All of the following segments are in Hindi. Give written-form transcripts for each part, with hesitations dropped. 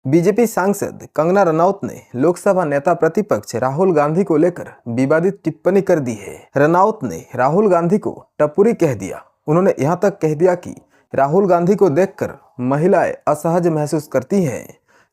बीजेपी सांसद कंगना रनौत ने लोकसभा नेता प्रतिपक्ष राहुल गांधी को लेकर विवादित टिप्पणी कर दी है। रनौत ने राहुल गांधी को टपोरी कह दिया। उन्होंने यहां तक कह दिया कि राहुल गांधी को देखकर महिलाएं असहज महसूस करती हैं।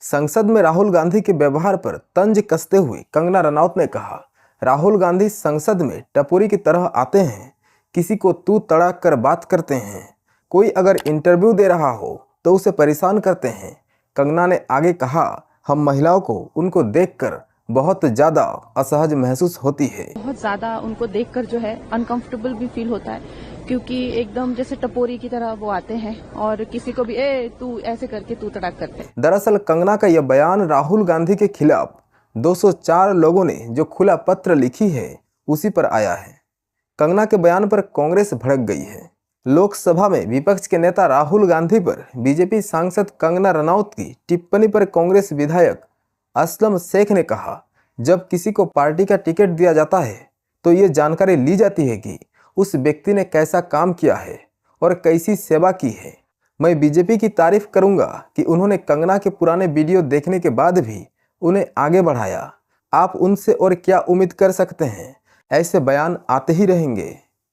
संसद में राहुल गांधी के व्यवहार पर तंज कसते हुए कंगना रनौत ने कहा, राहुल गांधी संसद में टपोरी की तरह आते हैं, किसी को तू तड़ाक कर बात करते हैं, कोई अगर इंटरव्यू दे रहा हो तो उसे परेशान करते हैं। कंगना ने आगे कहा, हम महिलाओं को उनको देखकर बहुत ज़्यादा असहज महसूस होती है। बहुत ज़्यादा उनको देखकर जो है अनकंफर्टेबल भी फील होता है, क्योंकि एकदम जैसे टपोरी की तरह वो आते हैं और किसी को भी तू ऐसे करके तू तड़ाक करते हैं। दरअसल कंगना का यह बयान राहुल गांधी के खिलाफ 204 लोगों ने जो खुला पत्र लिखी है उसी पर आया है। कंगना के बयान पर कांग्रेस भड़क गई है। लोकसभा में विपक्ष के नेता राहुल गांधी पर बीजेपी सांसद कंगना रनौत की टिप्पणी पर कांग्रेस विधायक असलम शेख ने कहा, जब किसी को पार्टी का टिकट दिया जाता है तो ये जानकारी ली जाती है कि उस व्यक्ति ने कैसा काम किया है और कैसी सेवा की है। मैं बीजेपी की तारीफ करूंगा कि उन्होंने कंगना के पुराने वीडियो देखने के बाद भी उन्हें आगे बढ़ाया। आप उनसे और क्या उम्मीद कर सकते हैं, ऐसे बयान आते ही रहेंगे।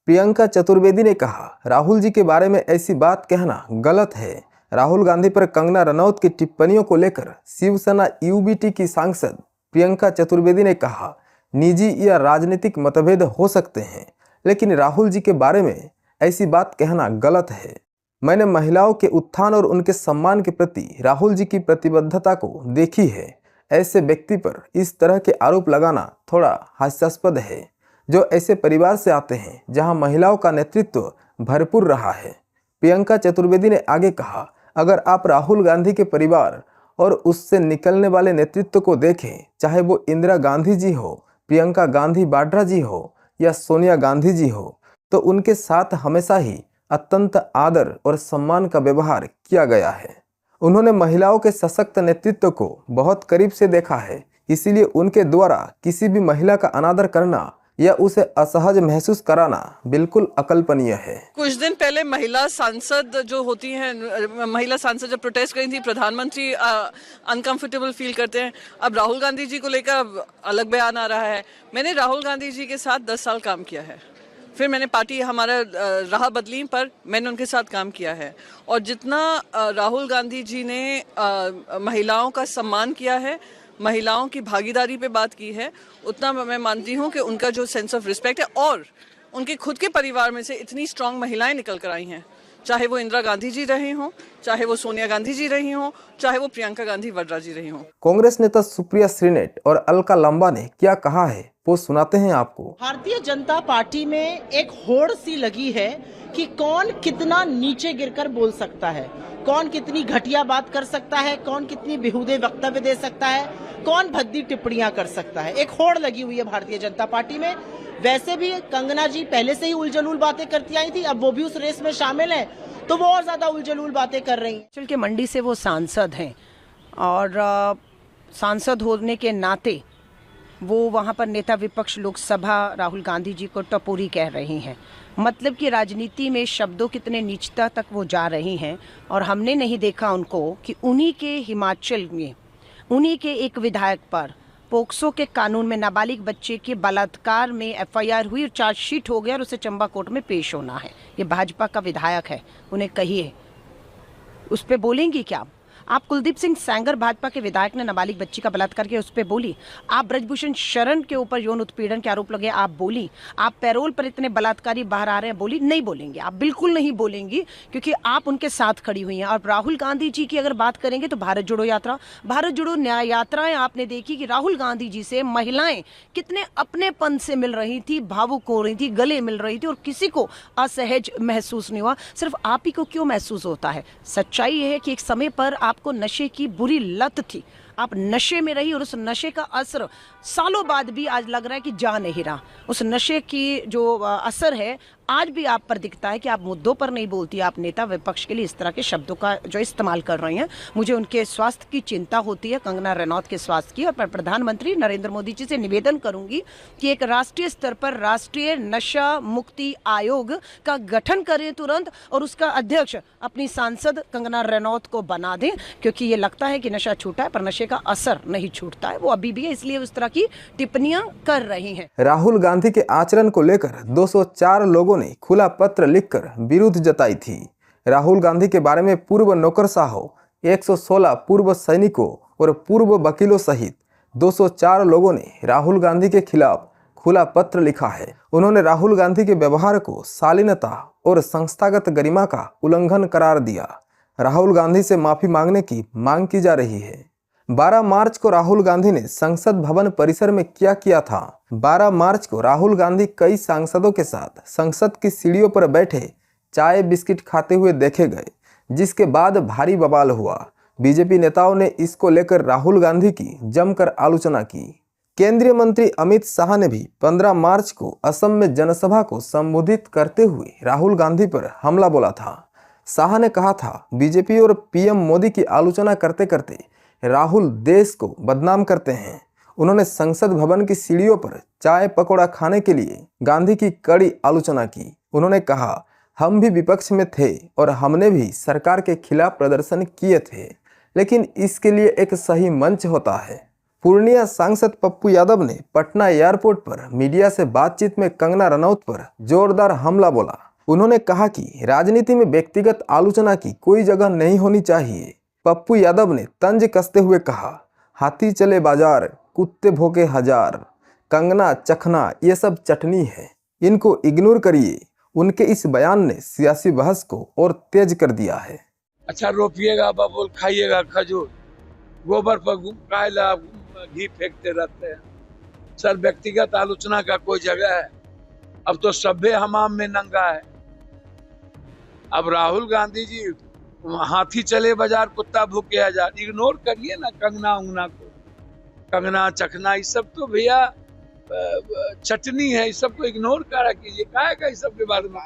प्रियंका चतुर्वेदी ने कहा, राहुल जी के बारे में ऐसी बात कहना गलत है। राहुल गांधी पर कंगना रनौत की टिप्पणियों को लेकर शिवसेना यूबीटी की सांसद प्रियंका चतुर्वेदी ने कहा, निजी या राजनीतिक मतभेद हो सकते हैं, लेकिन राहुल जी के बारे में ऐसी बात कहना गलत है। मैंने महिलाओं के उत्थान और उनके सम्मान के प्रति राहुल जी की प्रतिबद्धता को देखी है। ऐसे व्यक्ति पर इस तरह के आरोप लगाना थोड़ा हास्यास्पद है, जो ऐसे परिवार से आते हैं जहां महिलाओं का नेतृत्व भरपूर रहा है। प्रियंका चतुर्वेदी ने आगे कहा, अगर आप राहुल गांधी के परिवार और उससे निकलने वाले नेतृत्व को देखें, चाहे वो इंदिरा गांधी जी हो, प्रियंका गांधी वाड्रा जी हो या सोनिया गांधी जी हो, तो उनके साथ हमेशा ही अत्यंत आदर और सम्मान का व्यवहार किया गया है। उन्होंने महिलाओं के सशक्त नेतृत्व को बहुत करीब से देखा है, इसीलिए उनके द्वारा किसी भी महिला का अनादर करना या उसे असहज महसूस कराना बिल्कुल अकल्पनीय है। कुछ दिन पहले महिला सांसद जो होती हैं, महिला सांसद जब प्रोटेस्ट करी थी, प्रधानमंत्री अनकंफर्टेबल फील करते हैं। अब राहुल गांधी जी को लेकर अलग बयान आ रहा है। मैंने राहुल गांधी जी के साथ 10 साल काम किया है, फिर मैंने पार्टी हमारा राह बदली पर मैंने उनके साथ काम किया है, और जितना राहुल गांधी जी ने महिलाओं का सम्मान किया है, महिलाओं की भागीदारी पे बात की है, उतना मैं मानती हूँ कि उनका जो सेंस ऑफ रिस्पेक्ट है, और उनके खुद के परिवार में से इतनी स्ट्रांग महिलाएं निकल कर आई हैं, चाहे वो इंदिरा गांधी जी रही हों, चाहे वो सोनिया गांधी जी रही हों, चाहे वो प्रियंका गांधी वाड्रा जी रही हों। कांग्रेस नेता सुप्रिया श्रीनेट और अलका लांबा ने क्या कहा है वो सुनाते हैं आपको। भारतीय जनता पार्टी में एक होड़ सी लगी है कि कौन कितना नीचे गिरकर बोल सकता है, कौन कितनी घटिया बात कर सकता है, कौन कितनी बेहुदे वक्तव्य दे सकता है, कौन भद्दी टिप्पणियां कर सकता है। एक होड़ लगी हुई है भारतीय जनता पार्टी में। वैसे भी कंगना जी पहले से ही उलझलूल बातें करती आई थी, अब वो भी उस रेस में शामिल है तो वो और ज्यादा उलझलूल बातें कर रही हैं। चल के मंडी से वो सांसद हैं और सांसद होने के नाते वो वहाँ पर नेता विपक्ष लोकसभा राहुल गांधी जी को टपोरी कह रही हैं। मतलब कि राजनीति में शब्दों कितने नीचता तक वो जा रही हैं, और हमने नहीं देखा उनको कि उन्हीं के हिमाचल में उन्हीं के एक विधायक पर पोक्सो के कानून में नाबालिग बच्चे के बलात्कार में एफआईआर हुई और चार्जशीट हो गया और उसे चंबा कोर्ट में पेश होना है। ये भाजपा का विधायक है, उन्हें कहिए उस पर बोलेंगी क्या आप? कुलदीप सिंह सेंगर भाजपा के विधायक ने नाबालिग बच्ची का बलात्कार किया, उस पर बोली। आप ब्रजभूषण शरण के ऊपर यौन उत्पीड़न के आरोप लगे, आप बोली। आप पैरोल पर इतने बलात्कारी बाहर आ रहे हैं, बोली? नहीं बोलेंगे, आप बिल्कुल नहीं बोलेंगी, क्योंकि आप उनके साथ खड़ी हुई हैं। और राहुल गांधी जी की अगर बात करेंगे तो भारत जोड़ो यात्रा, भारत जोड़ो न्याय यात्राएं आपने देखी कि राहुल गांधी जी से महिलाएं कितने अपनेपन से मिल रही थी, भावुक हो रही थी, गले मिल रही थी, और किसी को असहज महसूस नहीं हुआ। सिर्फ आप ही को क्यों महसूस होता है? सच्चाई यह है कि एक समय पर आपको नशे की बुरी लत थी, आप नशे में रही, और उस नशे का असर सालों बाद भी आज लग रहा है कि जा नहीं रहा। उस नशे की जो असर है आज भी आप पर दिखता है कि आप मुद्दों पर नहीं बोलती, आप नेता विपक्ष के लिए इस तरह के शब्दों का जो इस्तेमाल कर रही हैं। मुझे उनके स्वास्थ्य की चिंता होती है, कंगना रनौत के स्वास्थ्य की, और प्रधानमंत्री नरेंद्र मोदी जी से निवेदन करूंगी कि एक राष्ट्रीय स्तर पर राष्ट्रीय नशा मुक्ति आयोग का गठन करें तुरंत, और उसका अध्यक्ष अपनी सांसद कंगना रनौत को बना दें, क्योंकि ये लगता है कि नशा छूटा है पर नशे का असर नहीं छूटता है, वो अभी भी है, इसलिए उस तरह की टिप्पणियां कर रही हैं। राहुल गांधी के आचरण को लेकर 204 लोगों ने खुला पत्र लिखकर विरोध जताई थी। राहुल गांधी के बारे में पूर्व नौकरशाहों, 116 पूर्व सैनिकों और पूर्व वकीलों सहित 204 लोगों ने राहुल गांधी के खिलाफ खुला पत्र लिखा है। उन्होंने राहुल गांधी के व्यवहार को शालीनता और संस्थागत गरिमा का उल्लंघन करार दिया। राहुल गांधी से माफी मांगने की मांग की जा रही है। 12 मार्च को राहुल गांधी ने संसद भवन परिसर में क्या किया था? 12 मार्च को राहुल गांधी कई सांसदों के साथ संसद की सीढ़ियों पर बैठे चाय बिस्किट खाते हुए देखे गए, जिसके बाद भारी बवाल हुआ। बीजेपी नेताओं ने इसको लेकर राहुल गांधी की जमकर आलोचना की। केंद्रीय मंत्री अमित शाह ने भी 15 मार्च को असम में जनसभा को संबोधित करते हुए राहुल गांधी पर हमला बोला था। शाह ने कहा था, बीजेपी और पीएम मोदी की आलोचना करते करते राहुल देश को बदनाम करते हैं। उन्होंने संसद भवन की सीढ़ियों पर चाय पकौड़ा खाने के लिए गांधी की कड़ी आलोचना की। उन्होंने कहा, हम भी विपक्ष में थे और हमने भी सरकार के खिलाफ प्रदर्शन किए थे, लेकिन इसके लिए एक सही मंच होता है। पूर्णिया सांसद पप्पू यादव ने पटना एयरपोर्ट पर मीडिया से बातचीत में कंगना रनौत पर जोरदार हमला बोला। उन्होंने कहा कि राजनीति में व्यक्तिगत आलोचना की कोई जगह नहीं होनी चाहिए। पप्पू यादव ने तंज कसते हुए कहा, हाथी चले बाजार, कुत्ते भोके हजार, कंगना चखना ये सब चटनी है, इनको इग्नोर करिए। उनके इस बयान ने सियासी बहस को और तेज कर दिया है। अच्छा, रोपिएगा बबूल, खाइएगा खजूर, गोबर पर कायला घी फेंकते रहते हैं। सर, व्यक्तिगत आलोचना का कोई जगह है? अब तो सभ्य हमाम में नंगा है। अब राहुल गांधी जी हाथी चले बाजार, कुत्ता भूखे हजार, इग्नोर करिए ना कंगना उंगना को। कंगना चखना ये सब तो भैया चटनी है, इस सब को इग्नोर करा कीजिए। क्या है इस सब के बारे में?